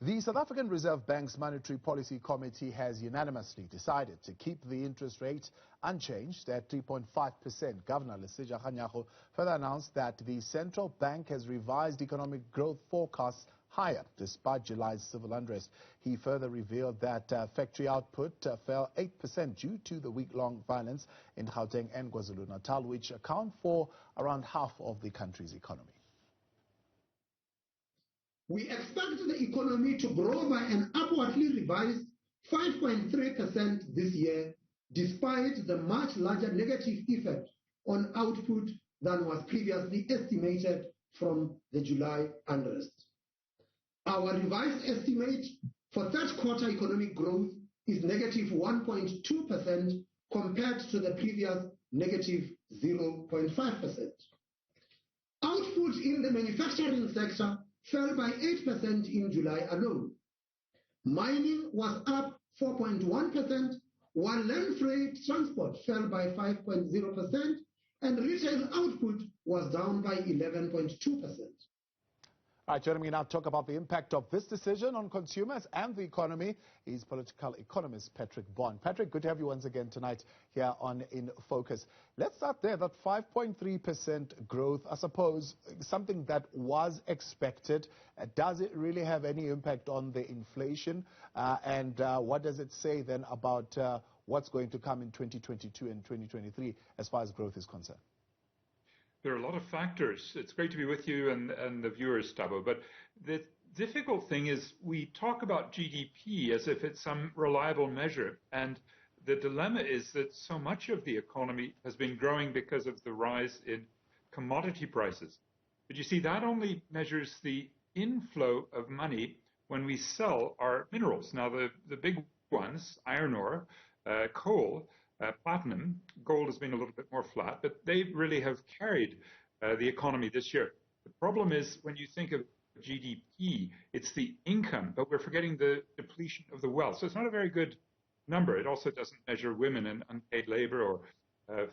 The South African Reserve Bank's Monetary Policy Committee has unanimously decided to keep the interest rate unchanged at 3.5%. Governor Lesetja Kganyago further announced that the central bank has revised economic growth forecasts higher despite July's civil unrest. He further revealed that factory output fell 8% due to the week-long violence in Gauteng and KwaZulu-Natal, which account for around half of the country's economy. We expect the economy to grow by an upwardly revised 5.3% this year, despite the much larger negative effect on output than was previously estimated from the July unrest. Our revised estimate for third quarter economic growth is negative 1.2% compared to the previous negative 0.5%. Output in the manufacturing sector fell by 8% in July alone. Mining was up 4.1%, while land freight transport fell by 5.0%, and retail output was down by 11.2%. All right, joining me now to talk about the impact of this decision on consumers and the economy is political economist Patrick Bond. Patrick, good to have you once again tonight here on In Focus. Let's start there. That 5.3% growth, I suppose, something that was expected. Does it really have any impact on the inflation? And what does it say then about what's going to come in 2022 and 2023 as far as growth is concerned? There are a lot of factors. It's great to be with you and the viewers, Tabo. But the difficult thing is we talk about GDP as if it's some reliable measure. And the dilemma is that so much of the economy has been growing because of the rise in commodity prices. But you see, that only measures the inflow of money when we sell our minerals. Now, the big ones, iron ore, coal, platinum, gold has been a little bit more flat, but they really have carried the economy this year. The problem is when you think of GDP, it's the income, but we're forgetting the depletion of the wealth. So it's not a very good number. It also doesn't measure women and unpaid labor or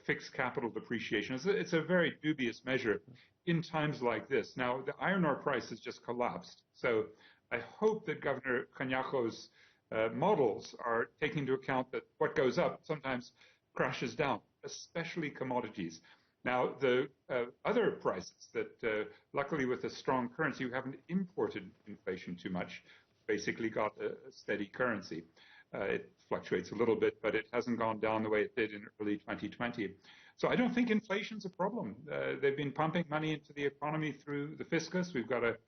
fixed capital depreciation. It's a very dubious measure in times like this. Now, the iron ore price has just collapsed. So I hope that Governor Kganyago's models are taking into account that what goes up sometimes crashes down, especially commodities. Now, the other prices that, luckily with a strong currency, we haven't imported inflation too much, basically got a steady currency. It fluctuates a little bit, but it hasn't gone down the way it did in early 2020. So I don't think inflation's a problem. They've been pumping money into the economy through the fiscus. We've got a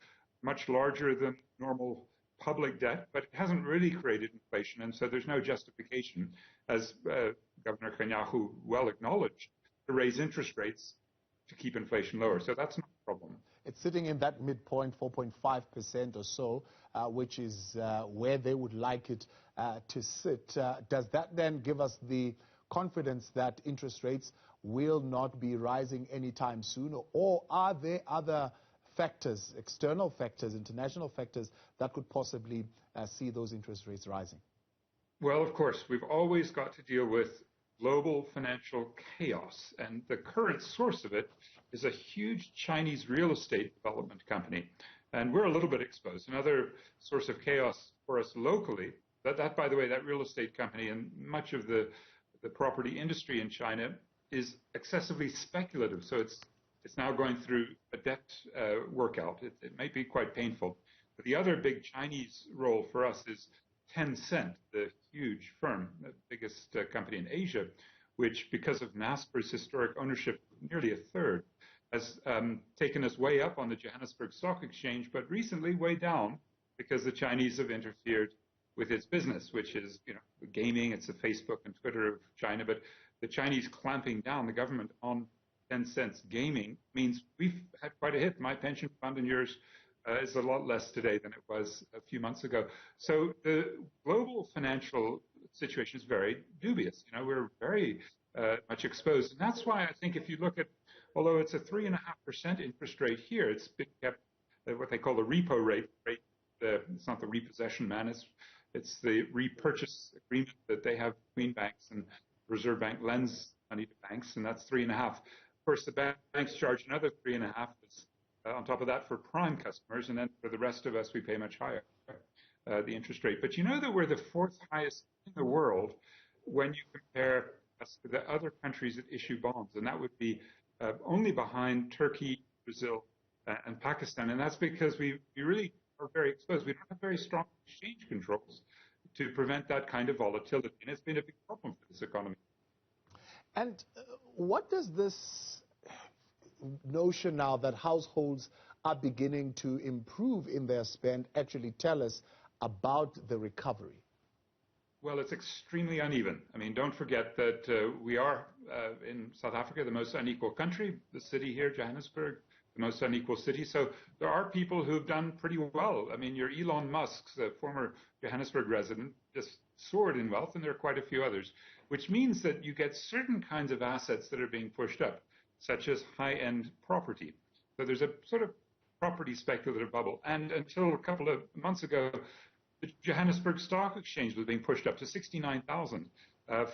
much larger than normal public debt, but it hasn't really created inflation, and so there's no justification, as Governor Kganyago well acknowledged, to raise interest rates to keep inflation lower. So that's not a problem. It's sitting in that midpoint, 4.5% or so, which is where they would like it to sit. Does that then give us the confidence that interest rates will not be rising anytime soon, or are there other factors, external factors, international factors that could possibly see those interest rates rising? Well, of course, we've always got to deal with global financial chaos, and the current source of it is a huge Chinese real estate development company, and we're a little bit exposed. Another source of chaos for us locally, that by the way, that real estate company and much of the property industry in China is excessively speculative, so it's now going through a debt workout. It might be quite painful. But the other big Chinese role for us is Tencent, the huge firm, the biggest company in Asia, which, because of Naspers' historic ownership, nearly a third, has taken us way up on the Johannesburg Stock Exchange, but recently way down because the Chinese have interfered with its business, which is, gaming. It's the Facebook and Twitter of China. But the Chinese clamping down, the government, on Tencent's gaming means we've had quite a hit. My pension fund and yours is a lot less today than it was a few months ago. So the global financial situation is very dubious. We're very much exposed. And that's why I think if you look at, although it's a 3.5% interest rate here, it's been kept what they call the repo rate. It's not the repossession man. It's the repurchase agreement that they have between banks, and Reserve Bank lends money to banks, and that's 3.5%. Of course, the banks charge another 3.5% on top of that for prime customers, and then for the rest of us, we pay much higher. the interest rate. But you know that we're the fourth highest in the world when you compare us to the other countries that issue bonds, and that would be only behind Turkey, Brazil, and Pakistan. And that's because we really are very exposed. We don't have very strong exchange controls to prevent that kind of volatility, and it's been a big problem for this economy. And what does this notion now that households are beginning to improve in their spend actually tell us about the recovery? Well, it's extremely uneven. I mean, don't forget that we are, in South Africa, the most unequal country. The city here, Johannesburg, the most unequal city. So there are people who've done pretty well. I mean, your Elon Musk, the former Johannesburg resident, just soared in wealth, and there are quite a few others, which means that you get certain kinds of assets that are being pushed up, such as high-end property. So there's a sort of property speculative bubble. And until a couple of months ago, the Johannesburg Stock Exchange was being pushed up to 69,000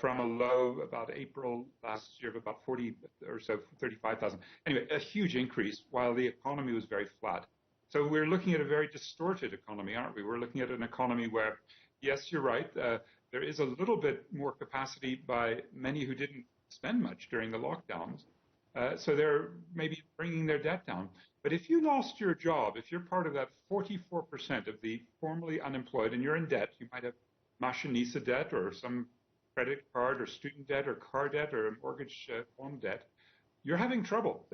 from a low about April last year of about 40 or so, 35,000. Anyway, a huge increase while the economy was very flat. So we're looking at a very distorted economy, aren't we? We're looking at an economy where, yes, you're right, there is a little bit more capacity by many who didn't spend much during the lockdowns. So they're maybe bringing their debt down. But if you lost your job, if you're part of that 44% of the formerly unemployed and you're in debt, you might have machinista debt or some credit card or student debt or car debt or a mortgage loan debt, you're having trouble.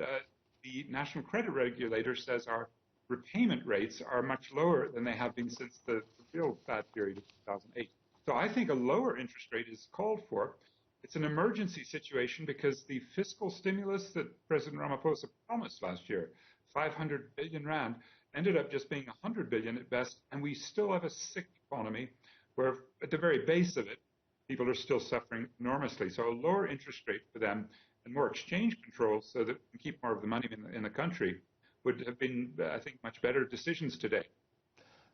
The National Credit Regulator says our repayment rates are much lower than they have been since the real bad period of 2008. So I think a lower interest rate is called for. It's an emergency situation because the fiscal stimulus that President Ramaphosa promised last year, 500 billion rand, ended up just being 100 billion at best, and we still have a sick economy where at the very base of it, people are still suffering enormously. So a lower interest rate for them and more exchange controls so that we can keep more of the money in the country would have been, I think, much better decisions today.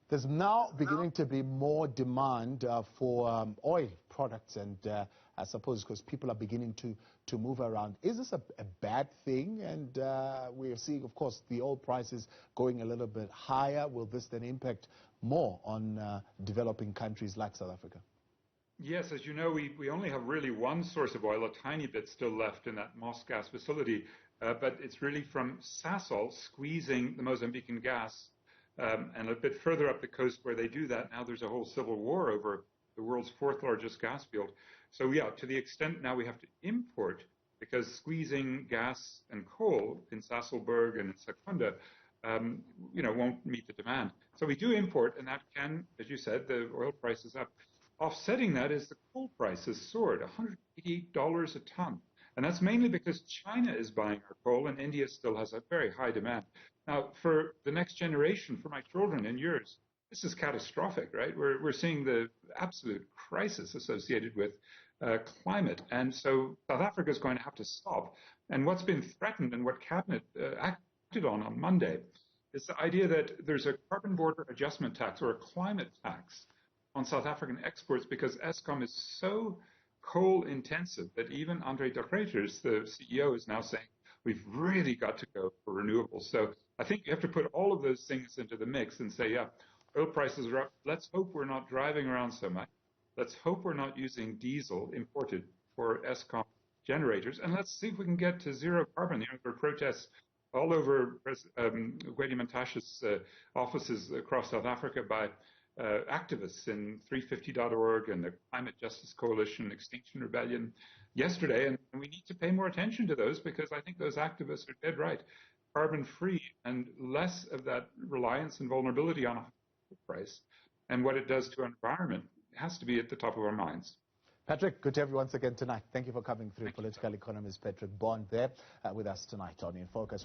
There's now beginning to be more demand for oil products, and I suppose because people are beginning to move around. Is this a bad thing? And we're seeing, of course, the oil prices going a little bit higher. Will this then impact more on developing countries like South Africa? Yes, as you know, we only have really one source of oil, a tiny bit still left in that Moss gas facility, but it's really from Sasol squeezing the Mozambican gas. And a bit further up the coast where they do that, now there's a whole civil war over the world's fourth largest gas field. So yeah, to the extent now we have to import, because squeezing gas and coal in Sasolburg and in Secunda, won't meet the demand. So we do import, and that can, as you said, the oil price is up. Offsetting that is the coal price has soared, $188 a ton. And that's mainly because China is buying our coal and India still has a very high demand. Now, for the next generation, for my children and yours, this is catastrophic, right? We're seeing the absolute crisis associated with climate. And so South Africa is going to have to stop. And what's been threatened and what Cabinet acted on Monday is the idea that there's a carbon border adjustment tax or a climate tax on South African exports because Eskom is so coal intensive that even Andre de Gruyter, the CEO, is now saying, we've really got to go for renewables. So I think you have to put all of those things into the mix and say, yeah, oil prices are up. Let's hope we're not driving around so much. Let's hope we're not using diesel imported for Eskom generators. And let's see if we can get to zero carbon. There are protests all over Gwede Mantashe's offices across South Africa by activists in 350.org and the Climate Justice Coalition, Extinction Rebellion yesterday, and we need to pay more attention to those because I think those activists are dead right. Carbon-free and less of that reliance and vulnerability on a price and what it does to our environment has to be at the top of our minds. Patrick, good to have you once again tonight. Thank you for coming through. Political economist Patrick Bond there with us tonight on In Focus.